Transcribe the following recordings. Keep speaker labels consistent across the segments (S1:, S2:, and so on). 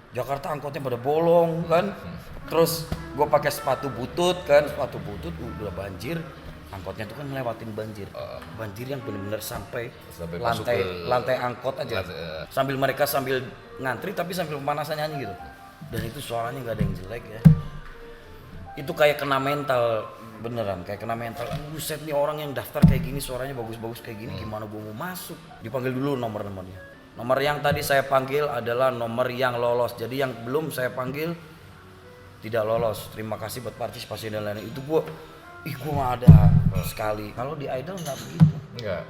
S1: Jakarta angkotnya pada bolong kan. Terus gue pakai sepatu butut kan, sepatu butut udah banjir. Angkotnya tuh kan ngelewatin banjir. Banjir yang benar-benar sampai
S2: masuk ke
S1: lantai angkot aja. Sambil mereka sambil ngantri tapi sambil pemanasan nyanyi gitu. Dan itu suaranya nggak ada yang jelek ya. Itu kayak kena mental beneran, kayak kena mental. Buset nih orang yang daftar kayak gini suaranya bagus-bagus kayak gini, gimana gue mau masuk? Dipanggil dulu nomor-nomornya. Nomor yang tadi saya panggil adalah nomor yang lolos. Jadi yang belum saya panggil tidak lolos. Terima kasih buat partisipasi dan lain-lain. Itu gue gak ada sekali. Kalau di Idol nggak begitu.
S2: Enggak.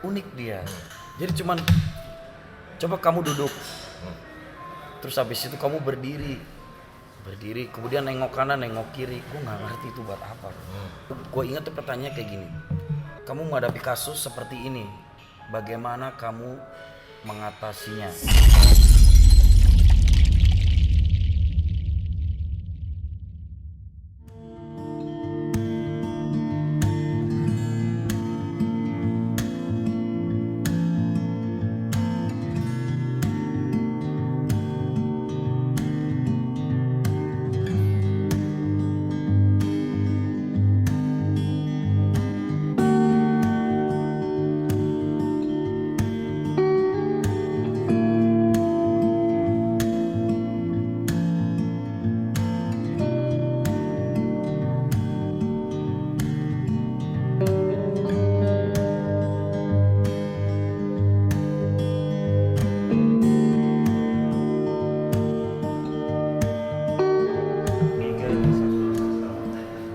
S1: Unik dia. Jadi cuman coba kamu duduk. Terus habis itu kamu berdiri, kemudian nengok kanan, nengok kiri. Gue nggak ngerti itu buat apa. Gue ingat tuh pertanyaannya kayak gini. Kamu menghadapi kasus seperti ini, bagaimana kamu mengatasinya?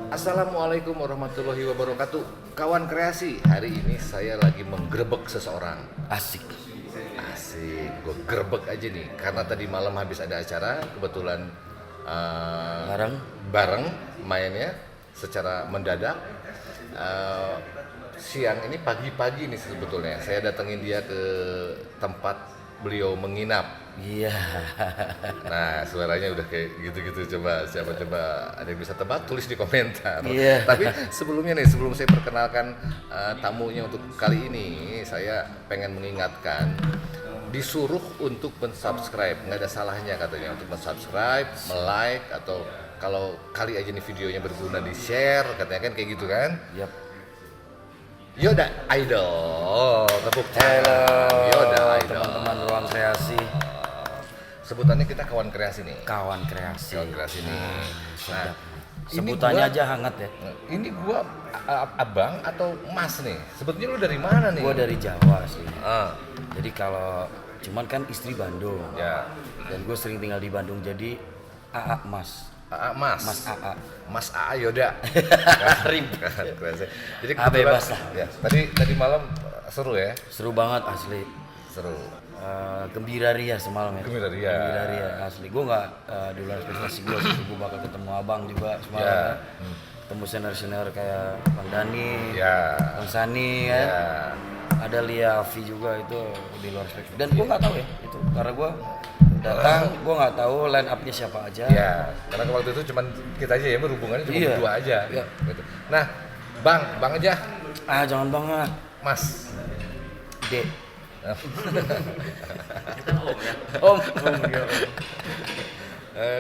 S2: Assalamualaikum warahmatullahi wabarakatuh. Kawan kreasi, hari ini saya lagi menggerebek seseorang.
S1: Asik.
S2: Asik, gue gerebek aja nih. Karena tadi malam habis ada acara, kebetulan bareng mainnya secara mendadak. Siang ini pagi-pagi nih sebetulnya. Saya datengin dia ke tempat beliau menginap.
S1: Iya.
S2: Nah, suaranya udah kayak gitu-gitu. Siapa coba ada yang bisa tebak, tulis di komentar.
S1: Iya.
S2: Tapi sebelumnya nih, sebelum saya perkenalkan tamunya untuk kali ini, saya pengen mengingatkan disuruh untuk mensubscribe. Nggak ada salahnya katanya untuk mensubscribe, like, atau kalau kali aja nih videonya berguna di share, katanya kan kayak gitu kan.
S1: Yap.
S2: Yoda Idol, tepuk tangan.
S1: Halo,
S2: Yoda Idol.
S1: teman-teman ruang kreasi.
S2: Sebutannya kita kawan kreasi nih.
S1: Kawan kreasi.
S2: Kawan kreasi nih. Nah,
S1: Sebutannya aja hangat ya.
S2: Ini gua abang atau mas nih? Sebetulnya lu dari mana nih?
S1: Gua dari Jawa sih.
S2: Ah,
S1: Jadi kalau cuman kan istri Bandung.
S2: ya.
S1: Dan gue sering tinggal di Bandung jadi AA Mas.
S2: Mas.
S1: Mas AA.
S2: Mas AA Yoda.
S1: Ribet.
S2: Jadi
S1: Ah, bebas lah.
S2: Ya, tadi malam seru ya?
S1: Seru banget asli.
S2: Seru.
S1: Gembira ria semalam ya.
S2: Gembira ria.
S1: Gembira ria asli. Gue nggak di luar ekspektasi gue sih. Gue bakal ketemu abang juga semalam.
S2: Ya.
S1: Ya. Ketemu senior-senior kayak Bang Dani,
S2: Ya.
S1: Bang Sani ya.
S2: Ya.
S1: Ada Lia Afi juga itu di luar ekspektasi. Dan gue nggak tahu ya itu karena gue datang, gue nggak tahu line up-nya siapa aja.
S2: Ya, karena waktu itu cuman kita aja ya, berhubungannya cuma
S1: Iya.
S2: berdua aja.
S1: Iya.
S2: Gitu. Nah, bang aja.
S1: Jangan banget.
S2: Mas.
S1: D.
S3: Kita om ya.
S1: Om.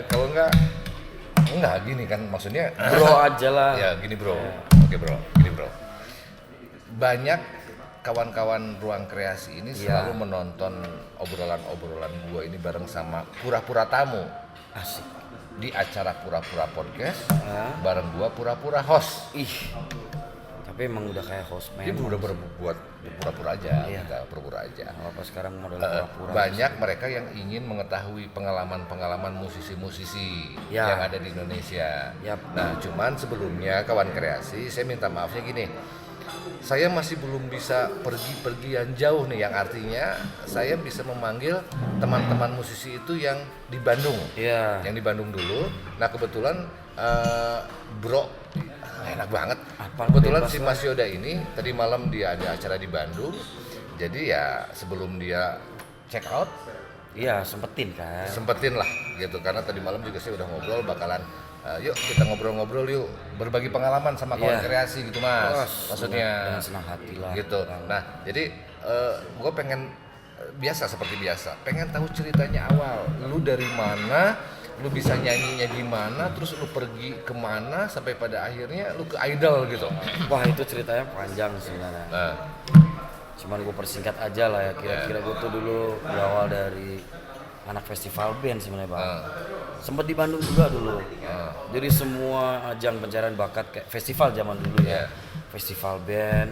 S2: Kalau enggak gini kan maksudnya
S1: Bro aja lah.
S2: ya gini bro. Oke bro, gini bro. Banyak kawan-kawan ruang kreasi ini selalu menonton obrolan-obrolan gua ini bareng sama pura-pura tamu
S1: Asik.
S2: di acara pura-pura podcast bareng gua pura-pura host.
S1: Ih. Tapi emang udah kayak host
S2: Dia
S1: memang.
S2: udah buat pura-pura aja,
S1: Iya.
S2: kita pura-pura aja.
S1: Apa sekarang model pura-pura.
S2: Banyak mereka yang ingin mengetahui pengalaman-pengalaman musisi-musisi
S1: Ya.
S2: yang ada di Indonesia.
S1: Yap.
S2: Nah, cuman sebelumnya kawan kreasi, saya minta maafnya gini. Saya masih belum bisa pergi yang jauh nih, yang artinya saya bisa memanggil teman-teman musisi itu yang di Bandung.
S1: Iya.
S2: Yang di Bandung dulu. Nah, kebetulan bro enak banget. Kebetulan si Mas Yoda ini tadi malam dia ada acara di Bandung. Jadi ya sebelum dia check out,
S1: Iya, sempetin kan.
S2: sempetin lah gitu, karena tadi malam juga saya udah ngobrol bakalan yuk kita ngobrol-ngobrol yuk, berbagi pengalaman sama kawan
S1: Iya.
S2: kreasi gitu mas. Maksudnya
S1: dengan senang hati lah.
S2: gitu. Nah jadi gue pengen biasa seperti biasa. Pengen tahu ceritanya awal. Lu dari mana? Lu bisa nyanyinya gimana? Terus lu pergi kemana? Sampai pada akhirnya lu ke idol gitu.
S1: Wah itu ceritanya panjang sebenarnya.
S2: Nah,
S1: Cuman gue persingkat aja lah ya. Kira-kira gue tuh dulu berawal dari anak festival band sebenarnya Bang. Sempet di Bandung juga dulu. Jadi semua ajang pencarian bakat kayak festival zaman dulu ya. Festival band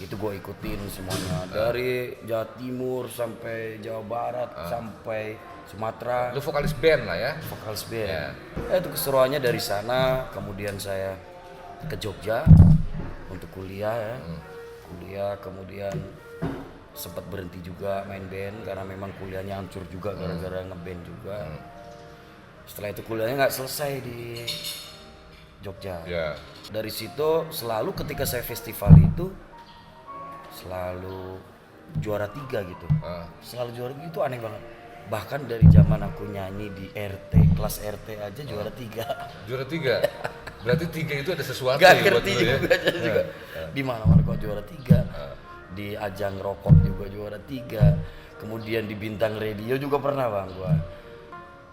S1: itu gue ikutin semuanya dari Jawa Timur sampai Jawa Barat sampai Sumatera.
S2: lu vokalis band lah ya.
S1: Vokalis band. Itu keseruannya dari sana. Kemudian saya ke Jogja untuk kuliah ya. Kuliah kemudian sempat berhenti juga main band karena memang kuliahnya hancur juga gara-gara ngeband juga. Setelah itu kuliahnya nggak selesai di Jogja.
S2: Ya.
S1: Dari situ selalu ketika saya festival itu selalu juara 3 gitu. Selalu juara 3 itu aneh banget. Bahkan dari zaman aku nyanyi di RT, kelas RT aja juara 3.
S2: Juara 3. Berarti 3 itu ada sesuatu
S1: Gak
S2: ya buat
S1: ngerti
S2: lu ya.
S1: juga. Di mana-mana kok juara 3. Di ajang rokok juga juara 3. Kemudian di Bintang Radio juga pernah Bang gua.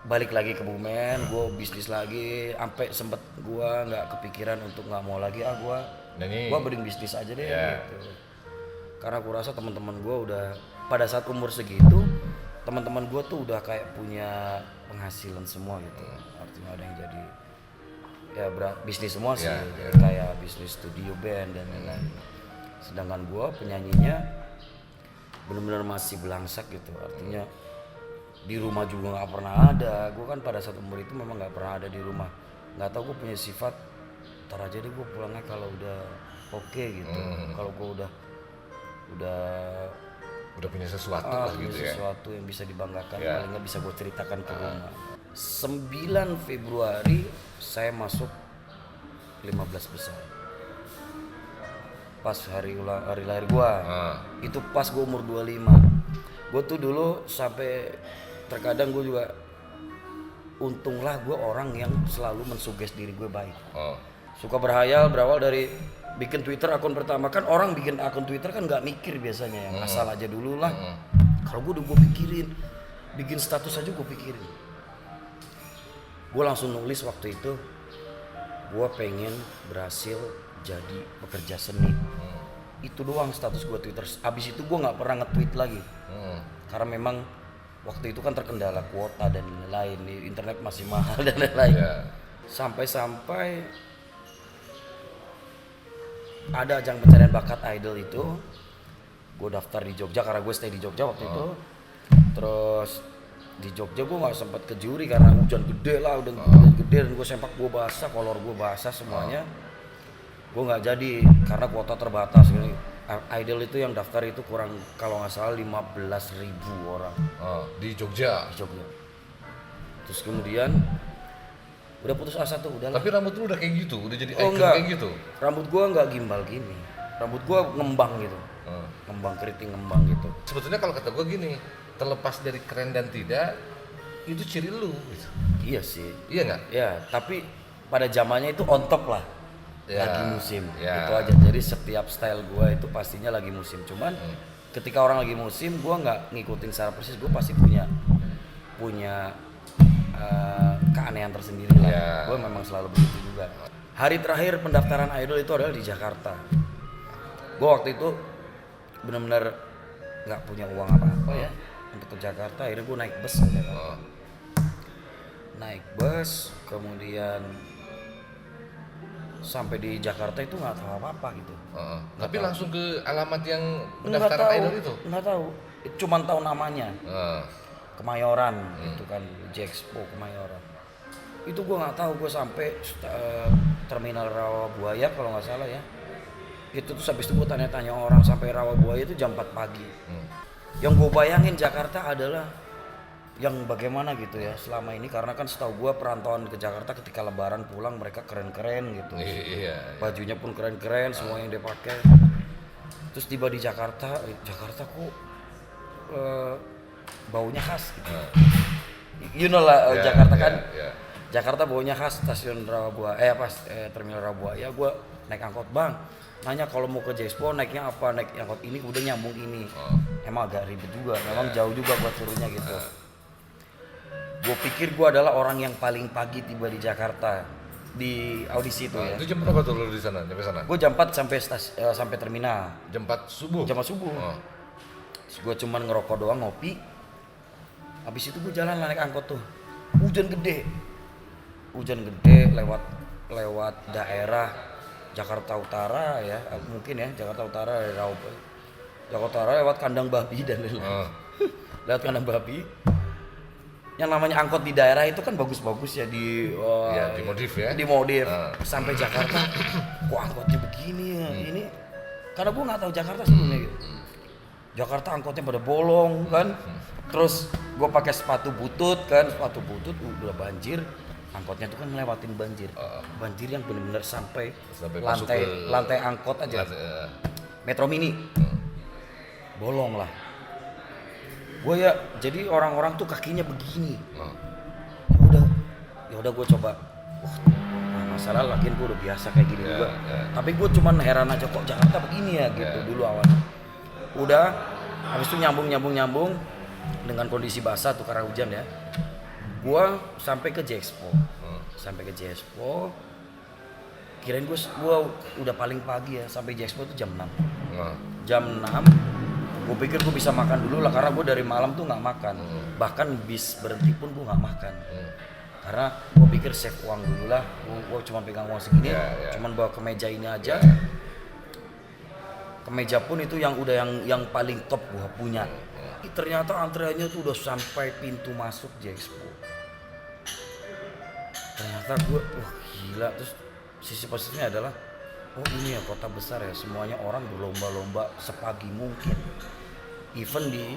S1: Balik lagi ke Bumen, gua bisnis lagi, sampai sempet gua nggak kepikiran untuk nggak mau lagi gua
S2: Nyanyi.
S1: gua berding bisnis aja deh gitu. Karena aku rasa teman-teman gua udah pada saat umur segitu, teman-teman gua tuh udah kayak punya penghasilan semua gitu. Artinya ada yang jadi ya bisnis semua sih, jadi kayak bisnis studio band dan lain-lain. Sedangkan gue penyanyinya benar-benar masih belangsak gitu, artinya di rumah juga nggak pernah ada. Gue kan pada saat umur itu memang nggak pernah ada di rumah. Nggak tahu gue punya sifat ntar aja deh gue pulangnya kalau udah oke gitu. Kalau gue
S2: Udah punya sesuatu lah
S1: punya
S2: gitu ya.
S1: sesuatu yang bisa dibanggakan, paling nggak bisa gue ceritakan ke rumah. 9 Februari saya masuk 15 besar. Pas hari lahir gua. Itu pas gua umur 25. Gua tuh dulu sampai terkadang gua juga untunglah gua orang yang selalu mensuges diri gue baik. Suka berhayal berawal dari bikin Twitter akun pertama. Kan orang bikin akun Twitter kan nggak mikir biasanya yang asal aja dulu lah. Kalau gua udah gua pikirin, bikin status aja gua pikirin. Gua langsung nulis waktu itu, gua pengen berhasil jadi pekerja seni. Itu doang status gue Twitter. Abis itu gue nggak pernah nge-tweet lagi. Karena memang waktu itu kan terkendala kuota dan lain-lain, internet masih mahal dan lain-lain. Sampai-sampai ada ajang pencarian bakat idol itu, gue daftar di Jogja karena gue stay di Jogja waktu itu. Terus di Jogja gue nggak sempat ke juri karena hujan gede lah, udah gede dan gue sempak gue basah, kolor gue basah semuanya. Gue nggak jadi karena kuota terbatas. Idol itu yang daftar itu kurang kalau nggak salah 15.000 orang
S2: di Jogja.
S1: Terus kemudian udah putus asa tuh, udah.
S2: Tapi rambut lu udah kayak gitu, udah jadi icon
S1: enggak.
S2: kayak gitu.
S1: Rambut gue nggak gimbal gini, rambut gue ngembang gitu, ngembang keriting ngembang gitu.
S2: Sebetulnya kalau kata gue gini, terlepas dari keren dan tidak, itu ciri lu. Gitu.
S1: Iya sih.
S2: Iya nggak?
S1: Ya, tapi pada zamannya itu on top lah. Lagi musim, itu aja. Jadi setiap style gue itu pastinya lagi musim. Cuman ketika orang lagi musim, gue nggak ngikutin secara persis. Gue pasti punya keanehan tersendiri lah. Gue memang selalu begitu juga. Hari terakhir pendaftaran idol itu adalah di Jakarta. Gue waktu itu benar-benar nggak punya uang apa-apa ya untuk ke Jakarta. Akhirnya gue naik bus ke Jakarta. Naik bus, kemudian sampai di Jakarta itu nggak tahu apa-apa gitu.
S2: Tapi langsung ke alamat yang pendaftaran idol itu?
S1: Nggak tahu, cuman tahu namanya. Kemayoran itu kan, Jexpo Kemayoran. Itu gue nggak tahu, gue sampai terminal Rawabuaya kalau nggak salah ya. Itu tuh habis itu gue tanya-tanya orang sampai Rawabuaya itu jam 4 pagi. Yang gue bayangin Jakarta adalah yang bagaimana gitu ya selama ini, karena kan setahu gue perantauan ke Jakarta ketika lebaran pulang mereka keren-keren gitu. Bajunya pun keren-keren, semua yang dia pakai. Terus tiba di Jakarta kok baunya khas gitu. You know lah, Jakarta kan. Jakarta baunya khas, stasiun Rawabuaya, terminal Rawabuaya. Gue naik angkot, bang, nanya kalau mau ke J-Expo naiknya apa, naik angkot ini udah nyambung ini. Emang agak ribet juga, memang jauh juga buat turunnya gitu. Gue pikir gue adalah orang yang paling pagi tiba di Jakarta di audisi itu ya.
S2: Itu jam berapa tuh lu di sana, sampai sana?
S1: Gue jam 4 sampai terminal.
S2: Jam 4 subuh?
S1: Jam 4 subuh. Gue cuman ngerokok doang, ngopi. Habis itu gue jalan naik angkot tuh. Hujan gede lewat daerah Jakarta Utara ya, mungkin ya Jakarta Utara dari Raup. Jakarta Utara lewat kandang babi dan lain-lain. Lewat kandang babi. Yang namanya angkot di daerah itu kan bagus-bagus ya
S2: dimodif ya.
S1: Dimodif. Sampai Jakarta, kok angkotnya begini ya? Ini karena gue nggak tahu Jakarta sebelumnya gitu. Jakarta angkotnya pada bolong kan. Terus gue pakai sepatu butut udah banjir. Angkotnya tuh kan melewatin banjir. Banjir yang benar-benar sampai lantai angkot aja. Metro Mini. Bolong lah. Gue ya jadi orang-orang tuh kakinya begini. Ya udah gue coba. Masalah lagian gue udah biasa kayak gini juga. Tapi gue cuman heran aja kok Jakarta begini ya gitu dulu awalnya. Udah habis itu nyambung dengan kondisi basah tuh karena hujan ya. Gue sampai ke J-Expo. Kirain gue udah paling pagi ya, sampai J-Expo tuh jam 6. Jam 6 gue pikir gue bisa makan dulu lah karena gue dari malam tuh nggak makan. Bahkan bis berhenti pun gue nggak makan. Karena gue pikir save uang dulu lah. Gue cuma pegang uang segini, cuman bawa kemeja ini aja. Kemeja pun itu yang paling top gue punya. Ternyata antreannya tuh udah sampai pintu masuk J-Expo. Ternyata gue, wah gila. Terus sisi positifnya adalah, oh ini ya kota besar ya, semuanya orang berlomba-lomba sepagi mungkin. Even di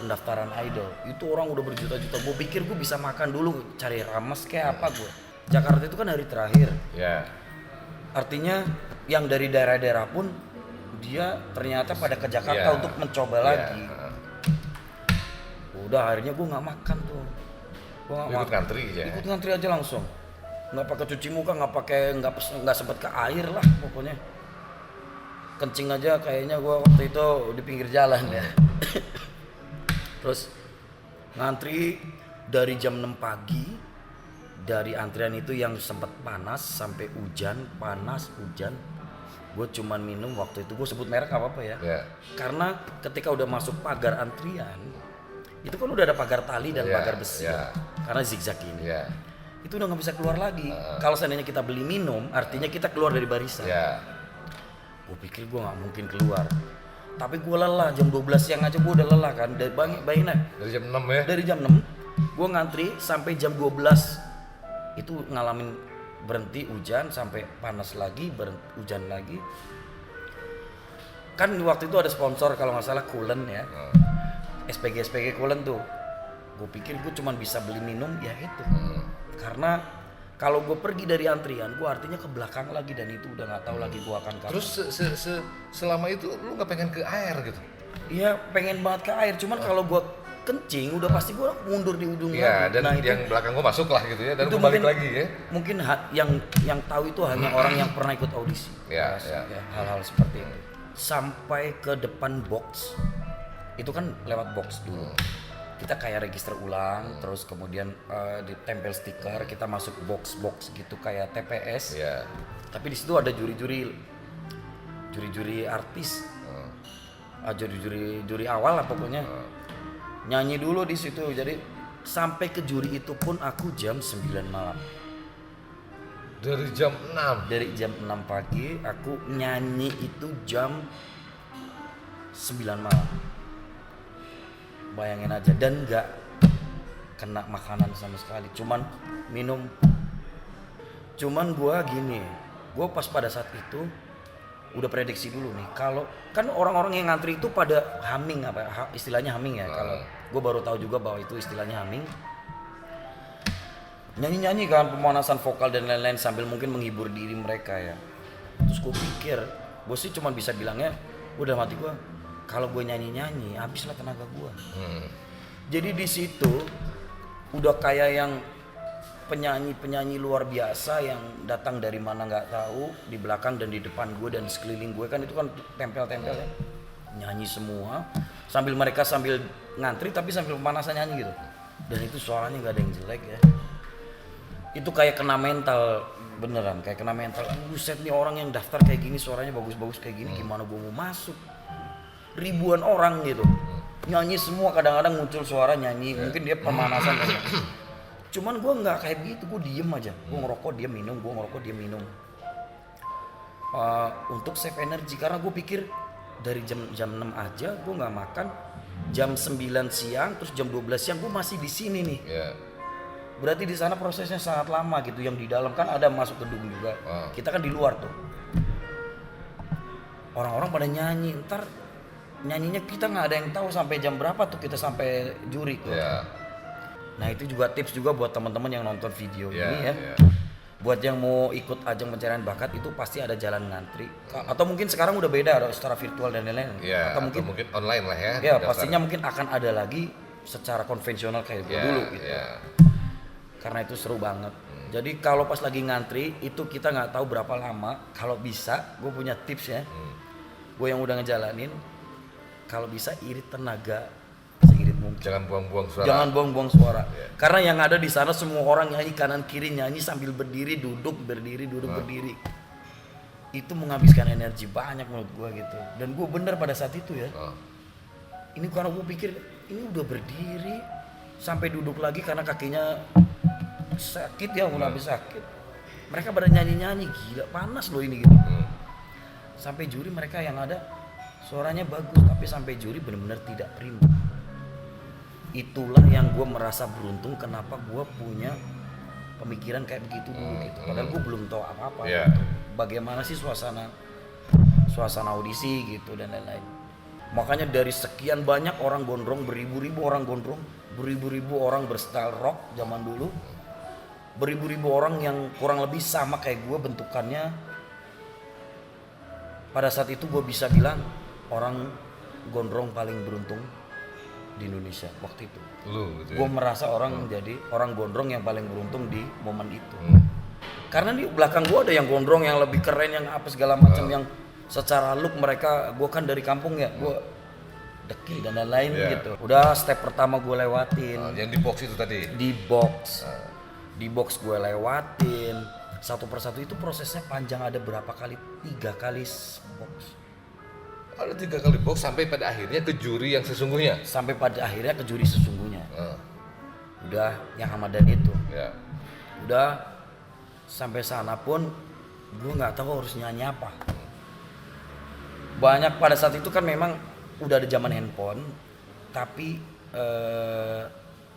S1: pendaftaran idol, itu orang udah berjuta-juta. Gue pikir gue bisa makan dulu, cari rames kayak apa gue. Jakarta itu kan hari terakhir. Artinya yang dari daerah-daerah pun dia ternyata pada ke Jakarta untuk mencoba lagi. Udah akhirnya gue nggak makan tuh. Gue
S2: ikut ngantri aja
S1: langsung. Nggak pakai cuci muka, nggak sempet ke air lah pokoknya. Kencing aja kayaknya gue waktu itu di pinggir jalan ya. Terus ngantri dari jam 6 pagi. Dari antrian itu yang sempet panas sampai hujan. Gue cuman minum waktu itu, gue sebut merek apa ya. Karena ketika udah masuk pagar antrian, itu kan udah ada pagar tali dan pagar besi. Karena zigzag ini. Itu udah nggak bisa keluar lagi. Kalau seandainya kita beli minum, artinya kita keluar dari barisan. Gue pikir gue nggak mungkin keluar, tapi gue lelah. Jam 12 siang aja gue udah lelah kan. Bayangin
S2: dari jam 6 ya.
S1: Dari jam 6 gue ngantri sampai jam 12 itu ngalamin berhenti hujan sampai panas lagi, hujan lagi. Kan waktu itu ada sponsor kalau nggak salah Coolen ya. SPG Coolen tuh. Gue pikir gue cuma bisa beli minum ya itu. Karena kalau gue pergi dari antrian, gue artinya ke belakang lagi dan itu udah nggak tahu lagi gue akan kapan.
S2: Terus selama itu lu nggak pengen ke air gitu?
S1: Iya pengen banget ke air, cuman kalau gue kencing udah pasti gue mundur di ujung lagi.
S2: Dan yang belakang gue masuk lah gitu ya, dan gue balik lagi ya.
S1: Mungkin yang tahu itu hanya orang yang pernah ikut audisi. Hal-hal seperti itu. Sampai ke depan box, itu kan lewat box dulu. Kita kayak register ulang, terus kemudian ditempel stiker, kita masuk box gitu kayak TPS. Tapi di situ ada juri-juri artis, juri awal lah pokoknya. Nyanyi dulu di situ. Jadi sampai ke juri itu pun aku jam 9 malam.
S2: Dari jam 6?
S1: Dari jam 6 pagi aku nyanyi itu jam 9 malam. Bayangin aja, dan nggak kena makanan sama sekali, cuman minum. Cuman gua gini, gua pas pada saat itu udah prediksi dulu nih, kalau kan orang-orang yang ngantri itu pada humming istilahnya humming ya. Kalau gua baru tahu juga bahwa itu istilahnya humming. Nyanyi-nyanyi kan, pemanasan vokal dan lain-lain sambil mungkin menghibur diri mereka ya. Terus gua pikir, gua sih cuma bisa bilangnya udah mati gua. Kalau gue nyanyi habislah tenaga gue. Jadi di situ udah kayak yang penyanyi-penyanyi luar biasa yang datang dari mana nggak tahu, di belakang dan di depan gue dan sekeliling gue kan itu kan tempel-tempel ya, nyanyi semua sambil mereka sambil ngantri tapi sambil pemanasan nyanyi gitu, dan itu suaranya nggak ada yang jelek ya. Itu kayak kena mental beneran, kayak kena mental. Buset nih, orang yang daftar kayak gini suaranya bagus-bagus kayak gini, gimana gue mau masuk? Ribuan orang gitu nyanyi semua, kadang-kadang muncul suara nyanyi, mungkin dia pemanasan kayaknya. Cuman gue nggak kayak gitu, gue diem aja, gue ngerokok dia minum, gue ngerokok dia minum. Untuk save energi, karena gue pikir dari jam 6 aja gue nggak makan, jam 9 siang terus jam 12 siang gue masih di sini nih. Berarti di sana prosesnya sangat lama gitu, yang di dalam kan ada masuk gedung juga, kita kan di luar tuh. Orang-orang pada nyanyi, ntar nyanyinya kita nggak ada yang tahu sampai jam berapa tuh kita sampai juri tuh. Nah itu juga tips juga buat teman-teman yang nonton video ini ya. Buat yang mau ikut ajang pencarian bakat itu pasti ada jalan ngantri. Atau mungkin sekarang udah beda, ada secara virtual dan lain-lain.
S2: Atau mungkin online lah ya.
S1: Ya pastinya mungkin akan ada lagi secara konvensional kayak dulu gitu. Karena itu seru banget. Jadi kalau pas lagi ngantri itu kita nggak tahu berapa lama. Kalau bisa, gue punya tips ya. Gue yang udah ngejalanin, kalau bisa irit tenaga seirit mungkin. Jangan buang-buang suara. Karena yang ada di sana semua orang nyanyi kanan kiri, nyanyi sambil berdiri duduk berdiri. Itu menghabiskan energi banyak menurut gua gitu. Dan gua bener pada saat itu ya. Ini karena gua pikir ini udah berdiri sampai duduk lagi karena kakinya sakit ya, mulai habis sakit. Mereka pada nyanyi gila, panas loh ini gitu. Sampai juri mereka yang ada suaranya bagus, tapi sampai juri benar-benar tidak prima. Itulah yang gue merasa beruntung kenapa gue punya pemikiran kayak begitu dulu gitu. Padahal gue belum tahu apa-apa gitu. Bagaimana sih suasana audisi gitu dan lain-lain. Makanya dari sekian banyak orang gondrong, beribu-ribu orang gondrong, beribu-ribu orang berstyle rock zaman dulu, beribu-ribu orang yang kurang lebih sama kayak gue bentukannya. Pada saat itu gue bisa bilang orang gondrong paling beruntung di Indonesia waktu itu.
S2: Gitu
S1: gue merasa jadi orang gondrong yang paling beruntung di momen itu. Karena di belakang gue ada yang gondrong yang lebih keren, yang apa segala macam, yang secara look mereka, gue kan dari kampung ya, gue dekil dan lain-lain gitu. Udah step pertama gue lewatin.
S2: Yang di box itu tadi?
S1: Di box gue lewatin. Satu persatu itu prosesnya panjang, ada berapa kali? 3 kali box.
S2: Ada 3 kali box sampai pada akhirnya ke juri yang sesungguhnya.
S1: Udah yang Hamadan itu. Udah sampai sana pun gue nggak tahu harus nyanyi apa. Banyak pada saat itu kan memang udah ada zaman handphone, tapi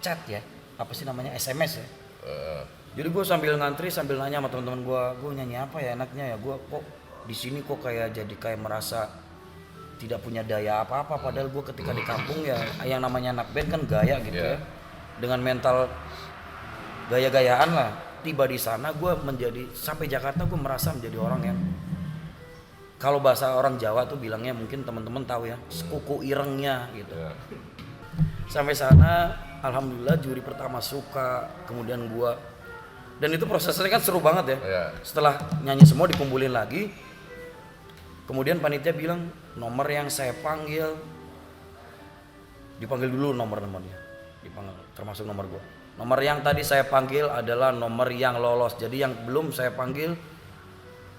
S1: chat ya, apa sih namanya, SMS ya. Jadi gue sambil ngantri sambil nanya sama teman-teman gue nyanyi apa ya enaknya ya. Gue kok di sini kok kayak merasa tidak punya daya apa-apa, padahal gue ketika di kampung ya yang namanya anak band kan gaya gitu ya, dengan mental gaya-gayaan lah. Tiba di sana gue sampai Jakarta gue merasa menjadi orang yang, kalau bahasa orang Jawa tuh bilangnya, mungkin teman-teman tahu ya, sekuku irengnya gitu. Sampai sana alhamdulillah juri pertama suka, kemudian gue, dan itu prosesnya kan seru banget ya. Setelah nyanyi semua dikumpulin lagi, kemudian panitia bilang nomor yang saya panggil, dipanggil dulu nomornya, dipanggil termasuk nomor gua. Nomor yang tadi saya panggil adalah nomor yang lolos. Jadi yang belum saya panggil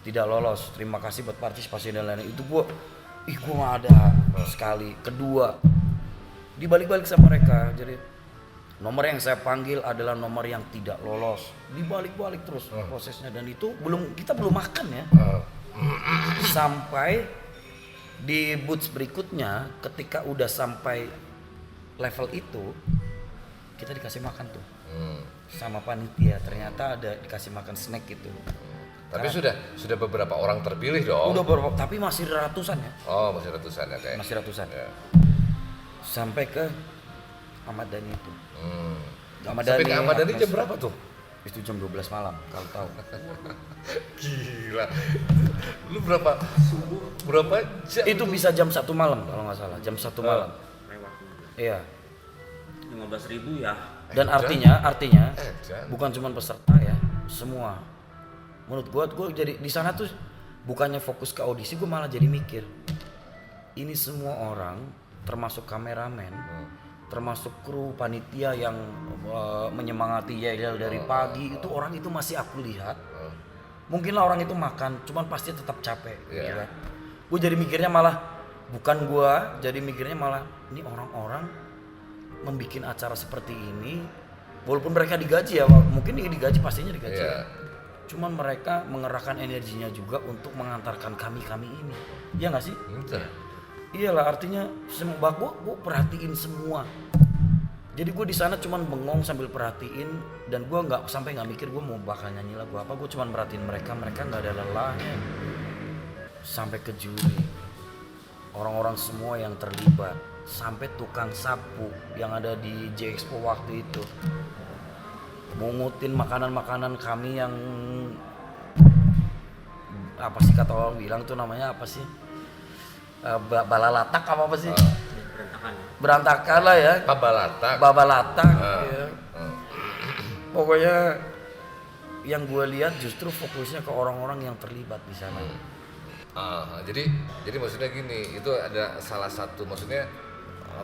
S1: tidak lolos. Terima kasih buat partisipasi dan lain-lain. Itu gua nggak ada sekali. Kedua, dibalik-balik sama mereka. Jadi nomor yang saya panggil adalah nomor yang tidak lolos. Dibalik-balik terus prosesnya, dan itu kita belum makan ya. Sampai di boots berikutnya, ketika udah sampai level itu, kita dikasih makan tuh sama panitia. Ternyata ada dikasih makan snack gitu.
S2: Tapi sudah beberapa orang terpilih dong.
S1: Udah beberapa, tapi masih ratusan ya.
S2: Masih ratusan ya kayak.
S1: Masih ratusan. Sampai ke Ahmad Dhani itu.
S2: Sampai ke Ahmad Dhani jam berapa tuh?
S1: Itu jam 12 malam kalau tahu.
S2: Gila. Lu berapa jam?
S1: Itu bisa jam 1 malam kalau nggak salah, jam 1 malam.
S3: Mewah.
S1: Iya.
S3: 15.000 ya.
S1: Dan artinya
S2: Edan.
S1: bukan cuma peserta ya, semua. Menurut gue jadi di sana tuh bukannya fokus ke audisi, gue malah jadi mikir ini semua orang termasuk kameramen, termasuk kru panitia yang menyemangati Yael dari pagi, itu orang itu masih aku lihat. Mungkin lah orang itu makan, cuman pasti tetap capek. Gitu kan. Gue jadi mikirnya malah bukan gue, jadi mikirnya malah ini orang-orang membikin acara seperti ini, walaupun mereka digaji ya, mungkin digaji pastinya digaji. Ya. Cuman mereka mengerahkan energinya juga untuk mengantarkan kami ini, iya nggak sih? Iyalah, artinya semua gue perhatiin semua. Jadi gue di sana cuman bengong sambil perhatiin, dan gue sampai nggak mikir gue mau bakal nyanyi lagu apa. Gue cuman merhatiin mereka nggak ada lelahnya. Sampai ke juri, orang-orang semua yang terlibat, sampai tukang sapu yang ada di J Expo waktu itu mungutin makanan kami yang apa sih kata orang bilang tuh namanya apa sih, balalatak apa sih, berantakan lah ya, babalatak ya. Pokoknya yang gue lihat justru fokusnya ke orang-orang yang terlibat di sana.
S2: Jadi maksudnya gini, itu ada salah satu maksudnya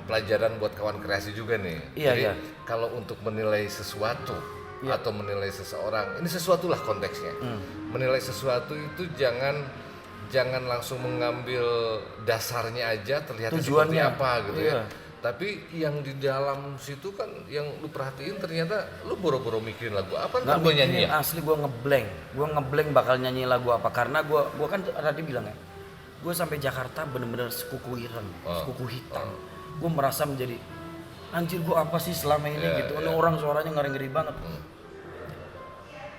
S2: pelajaran buat kawan kreasi juga nih. Jadi kalau untuk menilai sesuatu atau menilai seseorang, ini sesuatu lah konteksnya. Menilai sesuatu itu jangan langsung mengambil dasarnya aja terlihat seperti apa gitu ya. Tapi yang di dalam situ kan yang lu perhatiin ternyata lu boro-boro mikirin lagu apa ntar gue nyanyi ya?
S1: Asli gue ngeblank bakal nyanyi lagu apa, karena gue kan tadi bilang ya, gue sampai Jakarta bener-bener sekuku ireng, sekuku hitam. Gue merasa menjadi anjir, gue apa sih selama ini gitu. Orang suaranya ngeri banget.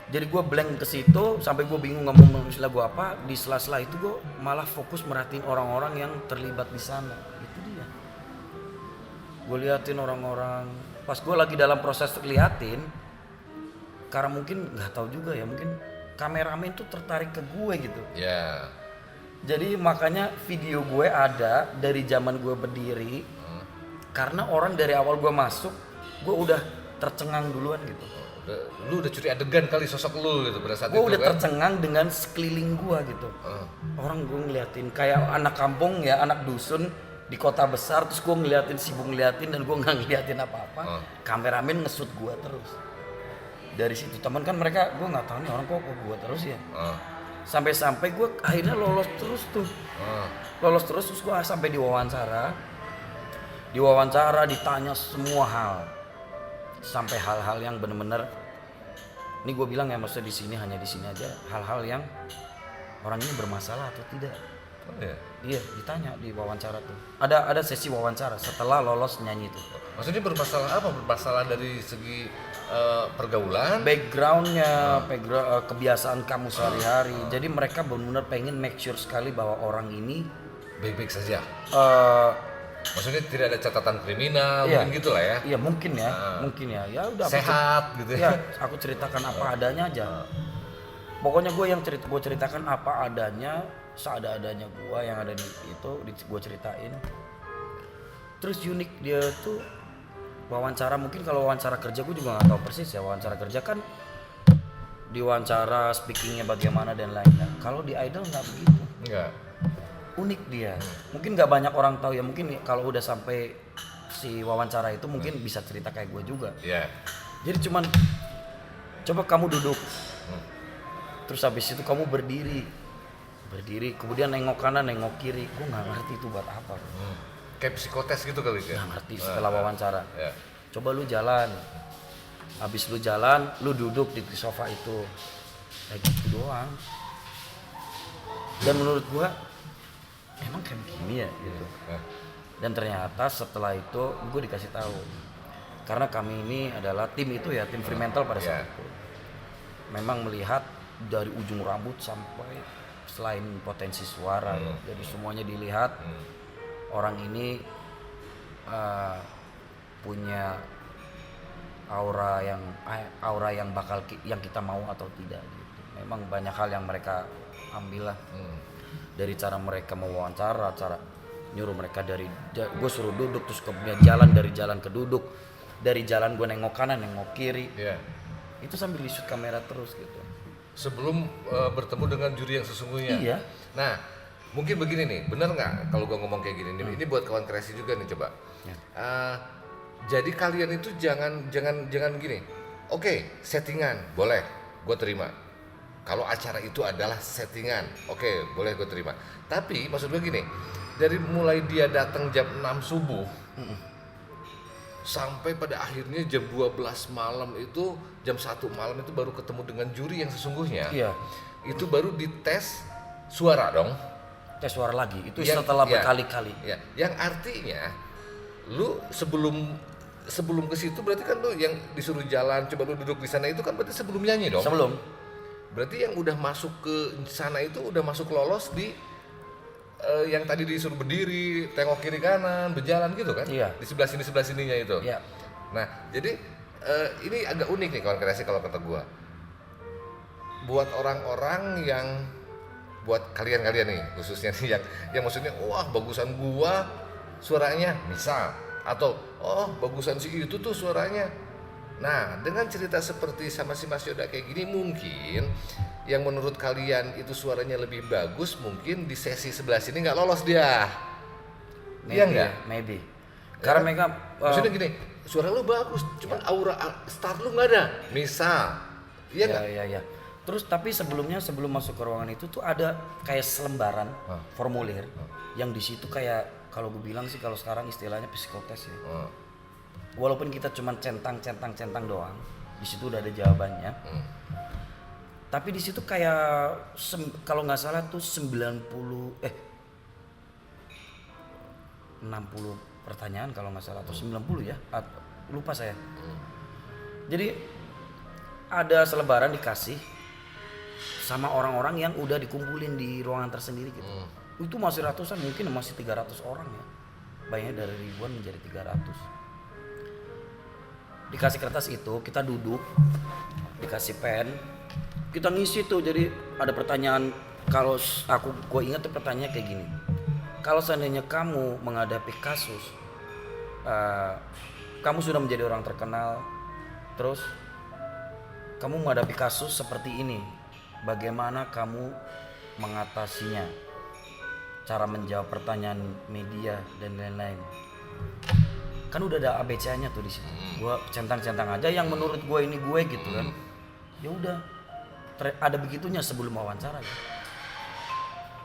S1: Jadi gue blank ke situ sampai gue bingung ngomong lagu apa. Di sela-sela itu gue malah fokus merhatiin orang-orang yang terlibat di sana. Itu dia. Gue liatin orang-orang. Pas gue lagi dalam proses liatin, karena mungkin nggak tahu juga ya, mungkin kameramen tuh tertarik ke gue gitu. Jadi makanya video gue ada dari zaman gue berdiri, karena orang dari awal gue masuk, gue udah tercengang duluan gitu.
S2: Lu udah curi adegan kali sosok lu gitu pada saat itu kan?
S1: Gue udah tercengang dengan sekeliling gue gitu. Orang gue ngeliatin kayak anak kampung ya, anak dusun di kota besar, terus gue ngeliatin dan gue nggak ngeliatin apa-apa. Kameramen ngesut gue terus. Dari situ teman kan mereka, gue nggak tahu nih orang kok gue terus ya. Sampai gue akhirnya lolos terus tuh. Lolos terus gue sampai diwawancara, ditanya semua hal. Sampai hal-hal yang benar-benar, ini gue bilang ya, maksudnya hanya di sini aja, hal-hal yang orang ini bermasalah atau tidak. Iya, ditanya di wawancara tuh. Ada sesi wawancara setelah lolos nyanyi itu.
S2: Maksudnya bermasalah apa? Bermasalah dari segi pergaulan,
S1: backgroundnya, kebiasaan kamu sehari-hari. Jadi mereka benar-benar pengen make sure sekali bahwa orang ini
S2: baik-baik saja. Maksudnya tidak ada catatan kriminal, mungkin gitulah ya. Iya,
S1: mungkin ya. Ya udah,
S2: sehat gitu ya.
S1: Aku ceritakan apa adanya aja. Pokoknya gue ceritakan apa adanya, seada-adanya gue yang ada di itu, gue ceritain. Terus unik dia tuh wawancara, mungkin kalau wawancara kerja gue juga nggak tahu persis ya. Wawancara kerja kan diwawancara speakingnya bagaimana dan lainnya. Kalau di Idol nggak begitu.
S2: Enggak.
S1: Unik dia, mungkin nggak banyak orang tahu ya. Mungkin kalau udah sampai si wawancara itu mungkin bisa cerita kayak gue juga. Jadi cuman coba kamu duduk, terus habis itu kamu berdiri, kemudian nengok kanan nengok kiri. Gue nggak ngerti itu buat apa.
S2: Kayak psikotes gitu kali ya?
S1: Nggak ngerti setelah wawancara. Coba lu jalan, habis lu jalan lu duduk di sofa itu, kayak gitu doang. Dan menurut gue emang kayak begini ya gitu. Dan ternyata setelah itu gue dikasih tahu, karena kami ini adalah tim itu ya, tim Fremantle pada saat itu memang melihat dari ujung rambut sampai selain potensi suara ya. Jadi semuanya dilihat. Orang ini punya aura yang bakal yang kita mau atau tidak gitu. Memang banyak hal yang mereka ambil lah. Dari cara mereka mewawancara, cara nyuruh mereka gue suruh duduk terus kemudian jalan, dari jalan ke duduk, dari jalan gue nengok kanan nengok kiri,
S2: Iya.
S1: itu sambil di shoot kamera terus gitu.
S2: Sebelum bertemu dengan juri yang sesungguhnya.
S1: Iya.
S2: Nah, mungkin begini nih, bener nggak kalau gua ngomong kayak gini? Ini buat kawan kreasi juga nih coba.
S1: Ya.
S2: Jadi kalian itu jangan gini. Oke, settingan boleh, gue terima. Kalau acara itu adalah settingan, oke, boleh gue terima. Tapi maksud gue gini, dari mulai dia datang jam 6 subuh sampai pada akhirnya jam 12 malam itu, jam 1 malam itu baru ketemu dengan juri yang sesungguhnya.
S1: Iya.
S2: Itu baru dites suara dong.
S1: Tes suara lagi itu
S2: Yang-
S1: setelah
S2: ya,
S1: berkali-kali.
S2: Ya, yang artinya lu sebelum ke situ berarti kan lu yang disuruh jalan, coba lu duduk di sana itu kan berarti sebelum nyanyi dong.
S1: Sebelum.
S2: Berarti yang udah masuk ke sana itu udah masuk lolos di yang tadi disuruh berdiri, tengok kiri kanan, berjalan gitu kan?
S1: Iya.
S2: Di sebelah sininya itu.
S1: Iya.
S2: Nah, jadi ini agak unik nih kawan kreasi kalau kata gua. Buat orang-orang yang buat kalian nih khususnya nih yang maksudnya wah bagusan gua suaranya misal atau oh bagusan si itu tuh suaranya. Nah, dengan cerita seperti sama si Mas Yoda kayak gini mungkin yang menurut kalian itu suaranya lebih bagus mungkin di sesi sebelah sini nggak lolos dia. Iya nggak?
S1: Maybe. Karena mereka
S2: Maksudnya gini, suara lu bagus, cuman aura start lu nggak ada. Misal, iya nggak?
S1: ya. Terus tapi sebelum masuk ke ruangan itu tuh ada kayak selembaran formulir yang di situ kayak kalau gue bilang sih kalau sekarang istilahnya psikotes ya. Walaupun kita cuma centang doang, di situ udah ada jawabannya. Tapi di situ kayak kalau nggak salah tuh 60 pertanyaan kalau nggak salah atau 90 ya, lupa saya. Jadi ada selebaran dikasih sama orang-orang yang udah dikumpulin di ruangan tersendiri gitu. Itu masih ratusan, mungkin masih 300 orang ya. Banyak dari ribuan menjadi 300. Dikasih kertas itu, kita duduk, dikasih pen, kita ngisi tuh. Jadi ada pertanyaan, kalau gue ingat tuh pertanyaannya kayak gini. Kalau seandainya kamu menghadapi kasus, kamu sudah menjadi orang terkenal, terus kamu menghadapi kasus seperti ini, bagaimana kamu mengatasinya? Cara menjawab pertanyaan media dan lain-lain. Kan udah ada ABC-nya tuh di situ. Gua centang-centang aja yang menurut gue ini gue gitu kan. Ya udah. Ada begitunya sebelum wawancara ya.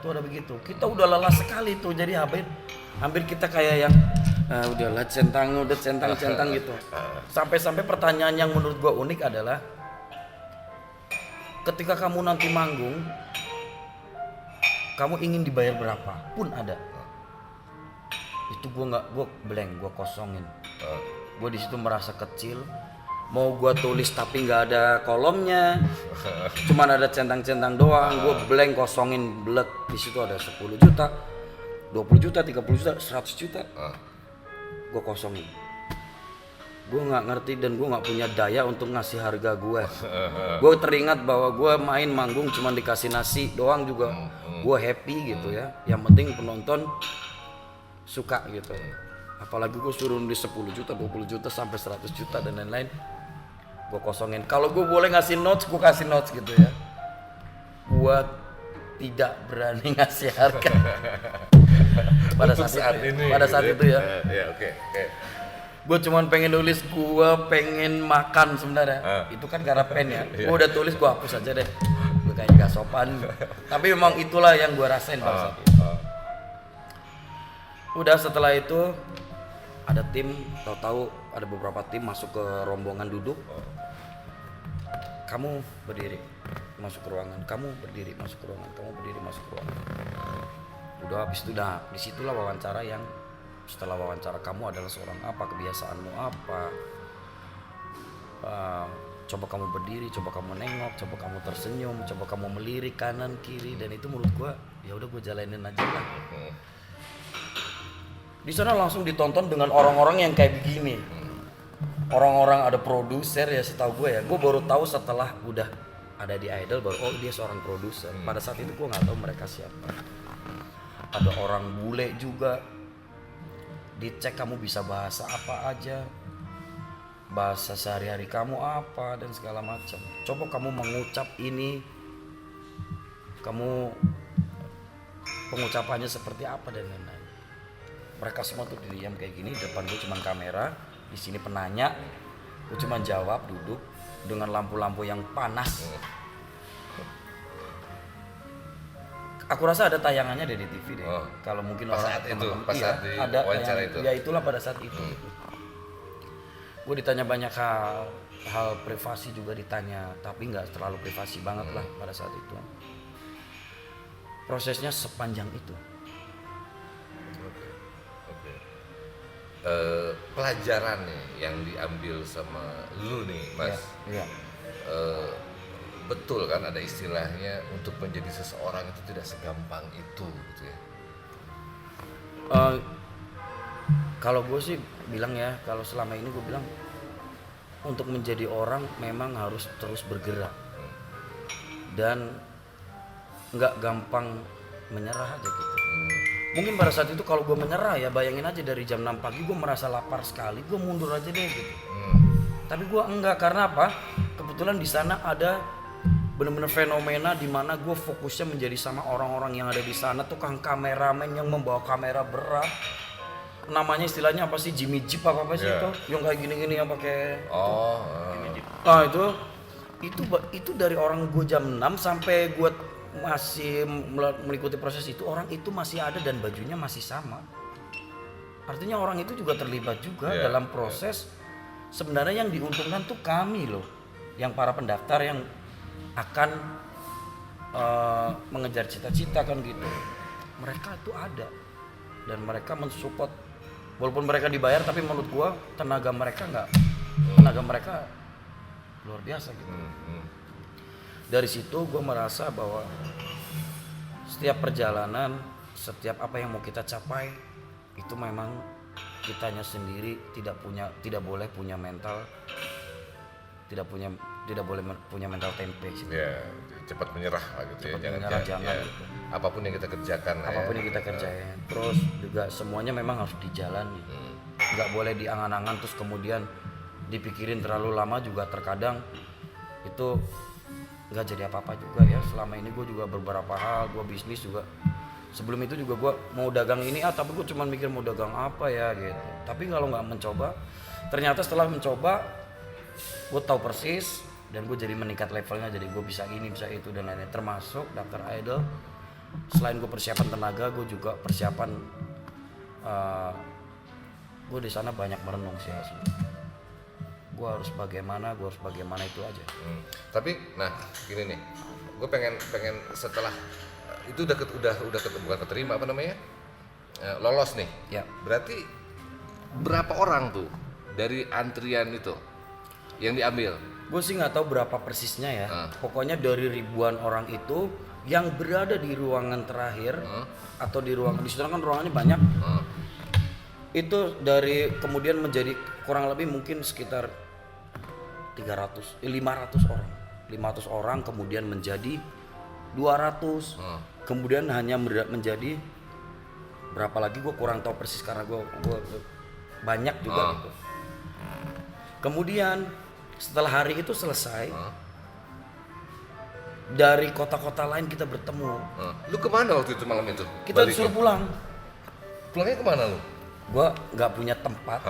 S1: Tuh ada begitu. Kita udah lelah sekali tuh. Jadi hampir kita kayak yang udahlah centang gitu. Sampai pertanyaan yang menurut gue unik adalah ketika kamu nanti manggung, kamu ingin dibayar berapa pun ada. Itu gue blank, gue kosongin. Gue di situ merasa kecil. Mau gue tulis tapi nggak ada kolomnya, cuman ada centang-centang doang. Gue blank, kosongin, blek. Di situ ada 10 juta, 20 juta, 30 juta, 100 juta. Gue kosongin. Gue nggak ngerti dan gue nggak punya daya untuk ngasih harga gue. Gue teringat bahwa gue main manggung cuman dikasih nasi doang juga. Gue happy gitu ya. Yang penting penonton suka gitu. Apalagi gue suruh di 10 juta, 20 juta sampai 100 juta dan lain-lain. Gue kosongin. Kalau gue boleh ngasih notes, gue kasih notes gitu ya. Gue tidak berani ngasih harga. pada saat itu ya.
S2: Oke.
S1: Gue cuman pengen nulis, gue pengen makan sebenarnya. Itu kan karena pen ya. Gue udah tulis, gue hapus aja deh. Gue kayaknya gak sopan. Tapi memang itulah yang gue rasain pada saat itu. Udah setelah itu ada tim, tahu-tahu ada beberapa tim masuk ke rombongan duduk. Kamu berdiri masuk ke ruangan, kamu berdiri masuk ke ruangan, kamu berdiri masuk ke ruangan. Udah habis itu disitulah wawancara yang setelah wawancara kamu adalah seorang apa, kebiasaanmu apa. Coba kamu berdiri, coba kamu nengok, coba kamu tersenyum, coba kamu melirik kanan kiri, dan itu menurut gua ya udah gua jalanin aja lah. Di sana langsung ditonton dengan orang-orang yang kayak begini. Orang-orang ada produser ya, setahu gue ya. Gue baru tahu setelah udah ada di Idol baru oh dia seorang produser. Pada saat itu gue nggak tahu mereka siapa. Ada orang bule juga. Dicek kamu bisa bahasa apa aja. bahasa sehari-hari kamu apa dan segala macam. Coba kamu mengucap ini, kamu pengucapannya seperti apa dan lain-lain. Mereka semua tuh diam kayak gini, depan gue cuma kamera, di sini penanya, gue cuma jawab duduk dengan lampu-lampu yang panas. Aku rasa ada tayangannya deh di TV deh. Kalau mungkin
S2: pas
S1: orang
S2: saat itu,
S1: teman-teman,
S2: pas saat di
S1: ada
S2: wawancara
S1: tayangan.
S2: itu.
S1: Ya itulah pada saat itu. Gue ditanya banyak hal privasi juga ditanya, tapi nggak terlalu privasi banget lah pada saat itu. Prosesnya sepanjang itu.
S2: Oke. Pelajaran nih yang diambil sama lu nih, Mas.
S1: Iya.
S2: Betul kan ada istilahnya untuk menjadi seseorang itu tidak segampang itu gitu ya.
S1: Kalau gue sih bilang ya, kalau selama ini gue bilang untuk menjadi orang memang harus terus bergerak dan nggak gampang menyerah aja gitu. Mungkin pada saat itu kalau gue menyerah ya, bayangin aja dari jam 6 pagi gue merasa lapar sekali, gue mundur aja deh gitu. Tapi gue enggak, karena apa? Kebetulan di sana ada bener-bener fenomena di mana gue fokusnya menjadi sama orang-orang yang ada di sana, tukang kameramen yang membawa kamera berat. Namanya istilahnya apa sih, Jimmy Jeep apa sih itu? Yang kayak gini-gini yang pakai. Nah itu dari orang gue jam 6 sampai gue masih mengikuti proses itu, orang itu masih ada dan bajunya masih sama. Artinya orang itu juga terlibat juga dalam proses. Sebenarnya yang diuntungkan tuh kami loh, yang para pendaftar yang akan mengejar cita-cita kan gitu. Mereka itu ada dan mereka mensupport, walaupun mereka dibayar, tapi menurut gua tenaga mereka luar biasa gitu. Dari situ gua merasa bahwa setiap perjalanan, setiap apa yang mau kita capai itu memang kitanya sendiri tidak boleh punya mental tempe sih.
S2: Ya, cepat menyerah lah gitu ya. Jangan gitu. Apapun yang kita kerjakan.
S1: Apapun yang kita kerjain. Terus juga semuanya memang harus dijalani. Nggak boleh diangan-angan terus kemudian dipikirin terlalu lama, juga terkadang itu nggak jadi apa-apa juga ya. Selama ini gue juga beberapa hal, gue bisnis juga. Sebelum itu juga gue mau dagang ini, tapi gue cuma mikir mau dagang apa ya gitu. Tapi kalau nggak mencoba, ternyata setelah mencoba, gue tahu persis dan gue jadi meningkat levelnya, jadi gue bisa ini bisa itu dan lain-lain, termasuk daftar idol. Selain gue persiapan tenaga, gue juga persiapan gue di sana banyak merenung sih asli. Gue harus bagaimana itu aja.
S2: Tapi nah gini nih, gue pengen setelah itu udah bukan keterima apa namanya, lolos nih
S1: Ya.
S2: Berarti berapa orang tuh dari antrian itu yang diambil?
S1: Gue sih nggak tahu berapa persisnya ya. Pokoknya dari ribuan orang itu yang berada di ruangan terakhir atau di situ kan ruangannya banyak. Itu dari kemudian menjadi kurang lebih mungkin sekitar 500 orang. 500 orang kemudian menjadi 200. Kemudian hanya menjadi berapa lagi gue kurang tahu persis karena gue banyak juga gitu. Kemudian setelah hari itu selesai, dari kota-kota lain kita bertemu.
S2: Lu kemana waktu itu malam itu?
S1: Kita disuruh pulang.
S2: Pulangnya kemana lu?
S1: Gua nggak punya tempat.